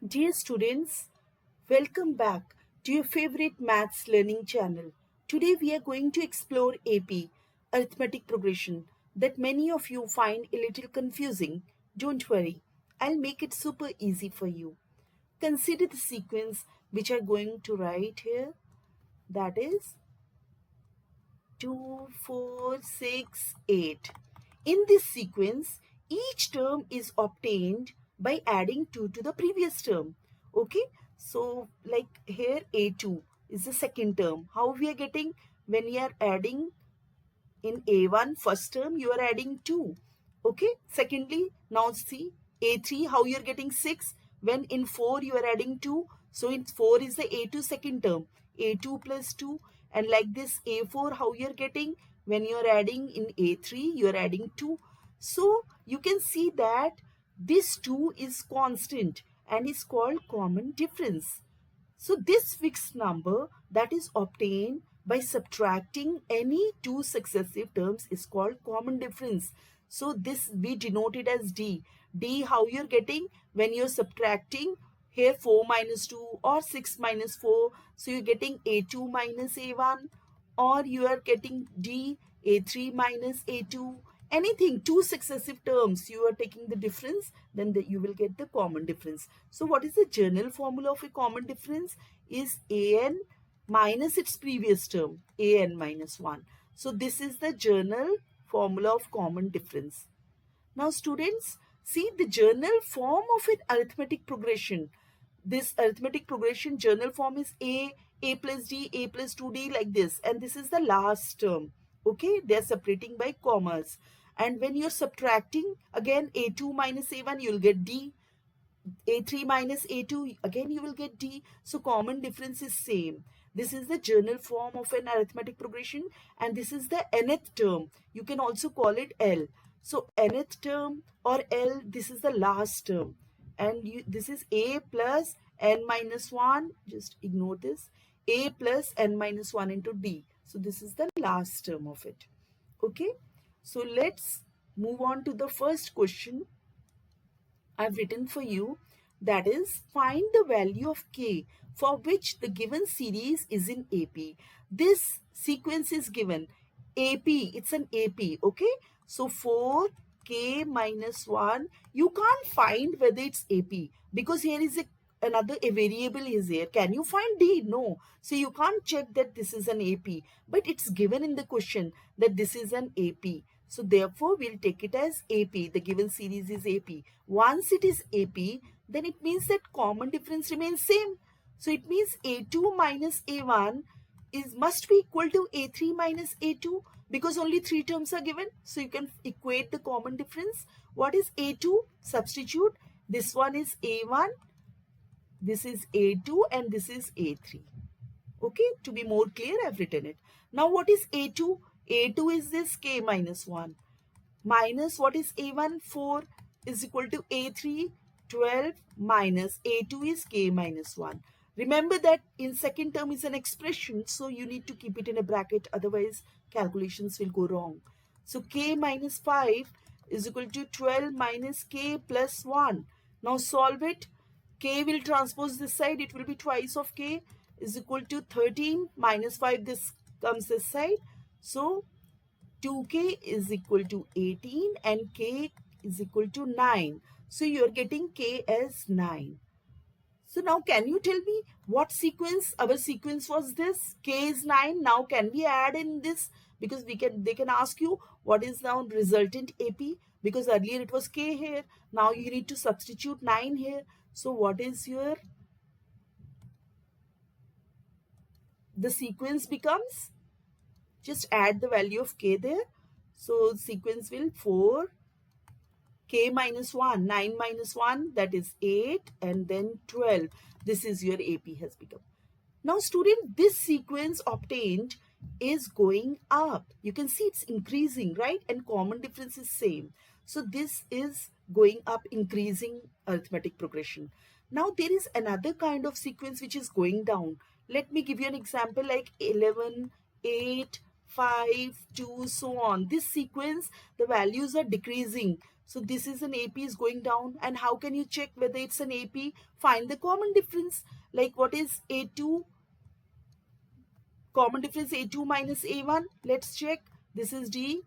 Dear students, welcome back to your favorite maths learning channel. Today we are going to explore AP, Arithmetic Progression, that many of you find a little confusing. Don't worry, I'll make it super easy for you. Consider the sequence which I'm going to write here. That is 2, 4, 6, 8. In this sequence, each term is obtained by adding 2 to the previous term. Okay, so like here A2 is the second term. How we are getting when we are adding in A1 first term, you are adding 2. Okay, secondly, now see A3 how you are getting 6 when in 4 you are adding 2. So in 4 is the A2 second term, A2 plus 2, and like this A4 how you are getting when you are adding in A3 you are adding 2. So you can see that this 2 is constant and is called common difference. So this fixed number that is obtained by subtracting any two successive terms is called common difference. So this we denote it as D. D how you're getting when you're subtracting here 4 minus 2 or 6 minus 4. So you're getting A2 minus A1, or you are getting D A3 minus A2. Anything, two successive terms, you are taking the difference, then you will get the common difference. So what is the general formula of a common difference? Is an minus its previous term, an minus 1. So this is the general formula of common difference. Now students, see the journal form of an arithmetic progression. This arithmetic progression journal form is A plus D, A plus 2D, like this. And this is the last term. Okay, they are separating by commas. And when you're subtracting, again A2 minus A1, you'll get D. A3 minus A2, again you will get D. So common difference is same. This is the journal form of an arithmetic progression, and this is the nth term. You can also call it L. So nth term or L, this is the last term. And this is A plus n minus 1. Just ignore this. A plus n minus 1 into D. So this is the last term of it. Okay. So let's move on to the first question I've written for you, that is, find the value of k for which the given series is in AP. This sequence is given AP, it's an AP, okay? So 4k minus 1, you can't find whether it's AP because here is another variable is here. Can you find D? No. So you can't check that this is an AP, but it's given in the question that this is an AP. So therefore, we'll take it as AP. The given series is AP. Once it is AP, then it means that common difference remains same. So it means A2 minus A1 must be equal to A3 minus A2 because only 3 terms are given. So you can equate the common difference. What is A2? Substitute. This one is A1, this is A2, and this is A3. Okay, to be more clear, I've written it. Now what is A2? A2 is this k minus 1. Minus what is A1? 4 is equal to A3, 12, minus A2 is k minus 1. Remember that in second term is an expression, so you need to keep it in a bracket, otherwise calculations will go wrong. So k minus 5 is equal to 12 minus k plus 1. Now solve it. K will transpose this side, it will be twice of k, is equal to 13 minus 5, this comes this side. So 2k is equal to 18 and k is equal to 9. So you are getting k as 9. So now can you tell me what sequence? Our sequence was this. K is 9. Now can we add in this? Because they can ask you what is now resultant AP. Because earlier it was k here. Now you need to substitute 9 here. So what is the sequence becomes? Just add the value of k there. So sequence will 4, k minus 1, 9 minus 1, that is 8, and then 12. This is your AP has become. Now student, this sequence obtained is going up. You can see it's increasing, right? And common difference is same. So this is going up, increasing arithmetic progression. Now there is another kind of sequence which is going down. Let me give you an example like 11, 8, 5, 2, so on. This sequence, the values are decreasing. So this is an AP is going down. And how can you check whether it's an AP? Find the common difference. Like what is A2? Common difference A2 minus A1. Let's check. This is D.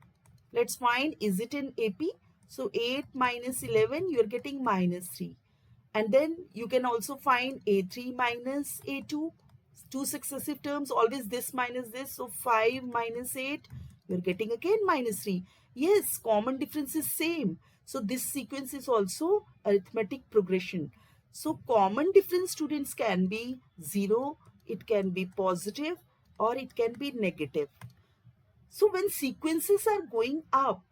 Let's find, is it an AP? So 8 minus 11, you're getting minus 3. And then you can also find A3 minus A2. Two successive terms, always this minus this. So 5 minus 8, you're getting again minus 3. Yes, common difference is same. So this sequence is also arithmetic progression. So common difference, students, can be 0, it can be positive, or it can be negative. So when sequences are going up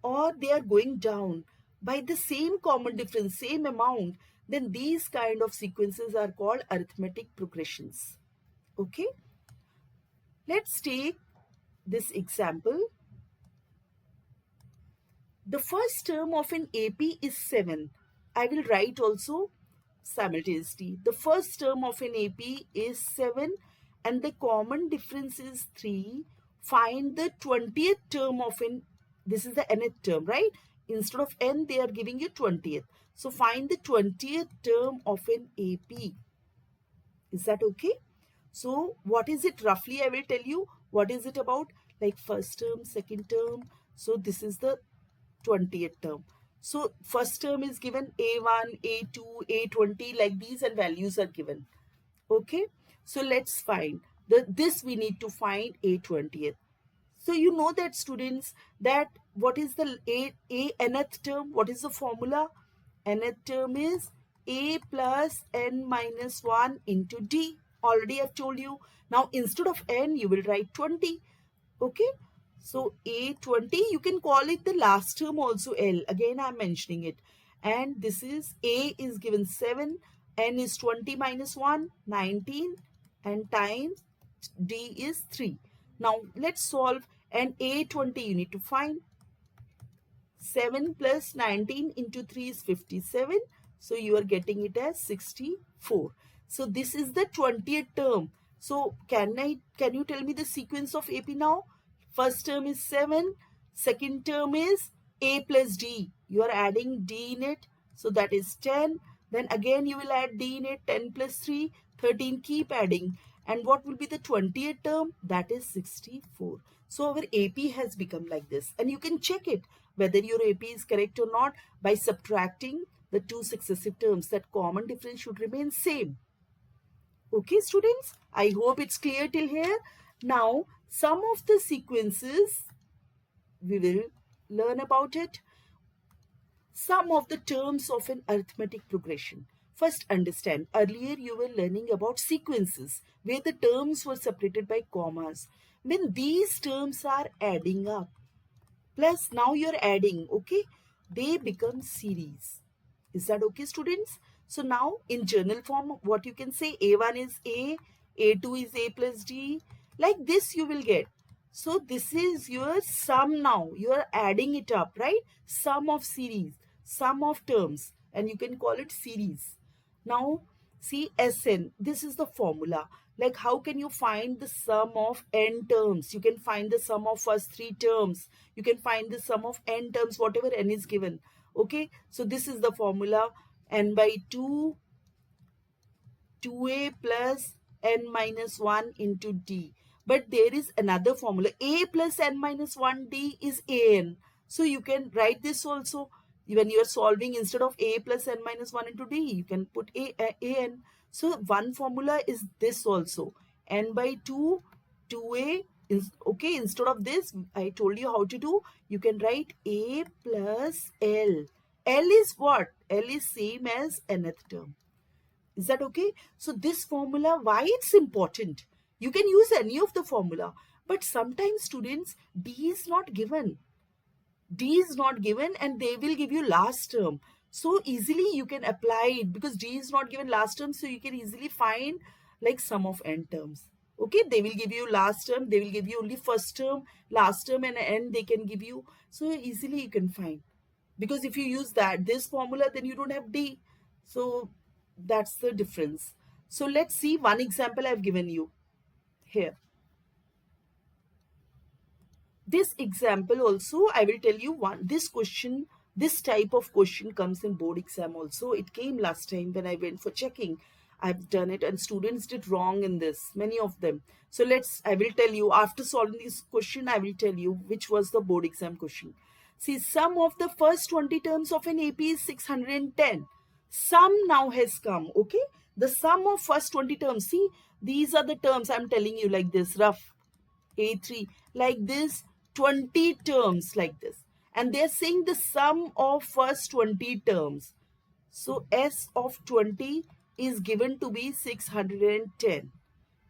or they are going down by the same common difference, same amount, then these kind of sequences are called arithmetic progressions. Okay, let's take this example. The first term of an AP is 7. I will write also simultaneously. The first term of an AP is 7 and the common difference is 3. Find the 20th term of an, this is the nth term, right? Instead of n, they are giving you 20th. So find the 20th term of an AP. Is that okay? So what is it roughly? I will tell you. What is it about? Like first term, second term. So this is the 20th term. So first term is given A1, A2, A20, like these, and values are given. Okay. So let's find this we need to find A20th. So you know that, students, that what is the nth term? What is the formula? Nth term is A plus n minus 1 into D. Already I've told you. Now instead of n, you will write 20. Okay. So A20, you can call it the last term also L. Again, I'm mentioning it. And this is A is given 7. N is 20 minus 1, 19. And times D is 3. Now let's solve, and A20 you need to find. 7 plus 19 into 3 is 57. So you are getting it as 64. So this is the 20th term. So can you tell me the sequence of AP now? First term is 7. Second term is A plus D. You are adding D in it. So that is 10. Then again you will add D in it. 10 plus 3, 13. Keep adding. And what will be the 20th term? That is 64. So our AP has become like this. And you can check it whether your AP is correct or not by subtracting the two successive terms. That common difference should remain same. Okay, students, I hope it's clear till here. Now, some of the sequences, we will learn about it. Some of the terms of an arithmetic progression. First, understand, earlier you were learning about sequences where the terms were separated by commas. When these terms are adding up, plus now you're adding, okay, they become series. Is that okay, students? So now in journal form, what you can say, A1 is A, A2 is A plus D. Like this you will get. So this is your sum now. You are adding it up, right? Sum of series, sum of terms, and you can call it series. Now see Sn, this is the formula. Like how can you find the sum of n terms? You can find the sum of first 3 terms. You can find the sum of n terms, whatever n is given. Okay, so this is the formula, n by 2, 2a plus n minus 1 into d. But there is another formula, a plus n minus 1 d is an. So you can write this also. When you are solving, instead of a plus n minus 1 into d, you can put an. So one formula is this also, n by 2, 2a. Okay, instead of this, I told you how to do. You can write a plus l. L is what? L is same as nth term. Is that okay? So this formula, why it's important? You can use any of the formula, but sometimes, students, D is not given. D is not given and they will give you last term. So easily you can apply it because D is not given last term. So you can easily find like sum of n terms. Okay, they will give you last term. They will give you only first term, last term, and n they can give you. So easily you can find. Because if you use this formula, then you don't have D. So that's the difference. So let's see one example I've given you here. This example also, I will tell you this question This type of question comes in board exam also. It came last time when I went for checking. I've done it and students did wrong in this, many of them. So I will tell you after solving this question, I will tell you which was the board exam question. See, sum of the first 20 terms of an AP is 610. Sum now has come, okay? The sum of first 20 terms. See, these are the terms I'm telling you like this, rough. A3 like this, 20 terms like this, and they're saying the sum of first 20 terms. So S of 20 is given to be 610.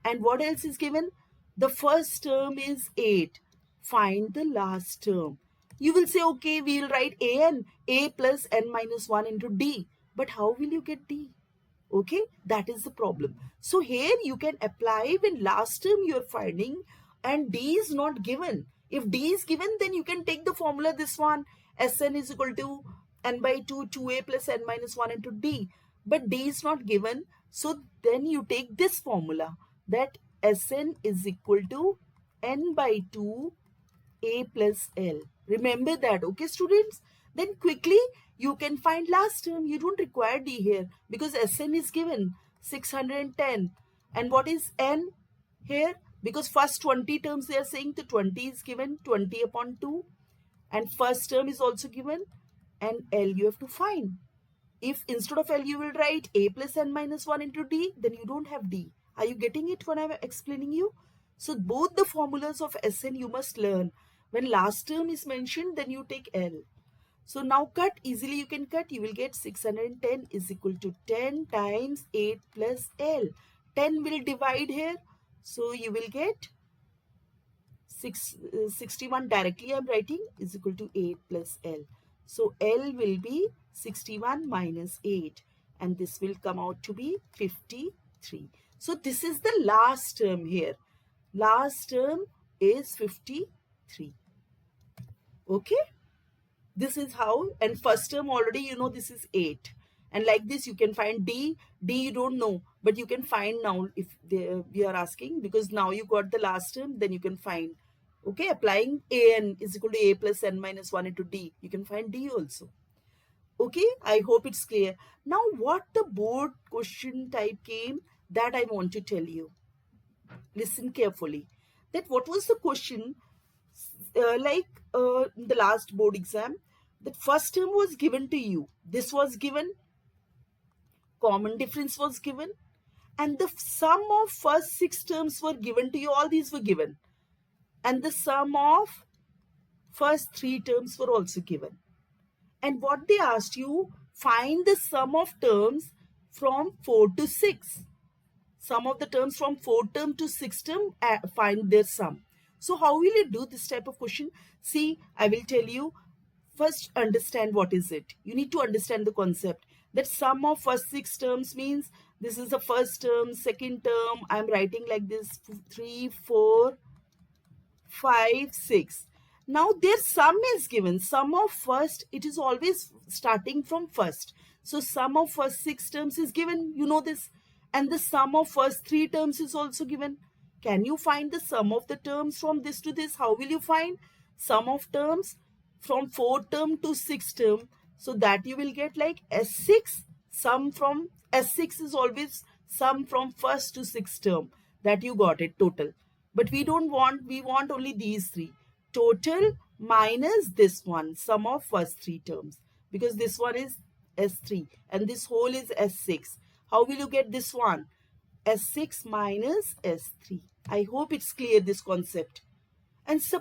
And what else is given? The first term is 8. Find the last term. You will say, okay, we'll write A plus n minus 1 into D. But how will you get D? Okay, that is the problem. So here you can apply when last term you are finding and D is not given. If D is given, then you can take the formula, this one, Sn is equal to n by 2, 2a plus n minus 1 into D. But D is not given. So then you take this formula, that Sn is equal to n by 2 a plus L. Remember that, okay, students? Then quickly you can find last term. You don't require D here because Sn is given 610. And what is N here? Because first 20 terms they are saying the 20 is given, 20 upon 2. And first term is also given. And L you have to find. If instead of L you will write A plus n minus 1 into D, then you don't have D. Are you getting it when I'm explaining you? So both the formulas of Sn you must learn. When last term is mentioned, then you take L. So now cut, easily you can cut. You will get 610 is equal to 10 times 8 plus L. 10 will divide here. So you will get 61 directly I am writing is equal to 8 plus L. So L will be 61 minus 8 and this will come out to be 53. So this is the last term here. Last term is 53. Okay. This is how, and first term already you know this is 8. And like this you can find D. D you don't know, but you can find now if we are asking, because now you got the last term, then you can find. Okay, applying An is equal to A plus n minus 1 into D. You can find D also. Okay, I hope it's clear. Now what the board question type came, that I want to tell you. Listen carefully. That what was the question, in the last board exam, the first term was given to you. This was given. Common difference was given. And the sum of first 6 terms were given to you. All these were given. And the sum of first 3 terms were also given. And what they asked you, find the sum of terms from 4 to 6. Sum of the terms from 4th term to 6th term, find their sum. So how will you do this type of question? See, I will tell you. First, understand what is it. You need to understand the concept. That sum of first 6 terms means this is the first term, second term. I am writing like this, 3, 4, 5, 6. Now their sum is given. Sum of first, it is always starting from first. So sum of first 6 terms is given. You know this. And the sum of first 3 terms is also given. Can you find the sum of the terms from this to this? How will you find sum of terms from 4th term to 6th term? So that you will get like S6, sum from S6 is always sum from 1st to 6th term. That you got it, total. But we don't want, we want only these 3. Total minus this one, sum of first 3 terms. Because this one is S3 and this whole is S6. How will you get this one? S6 minus S3. I hope it's clear, this concept. And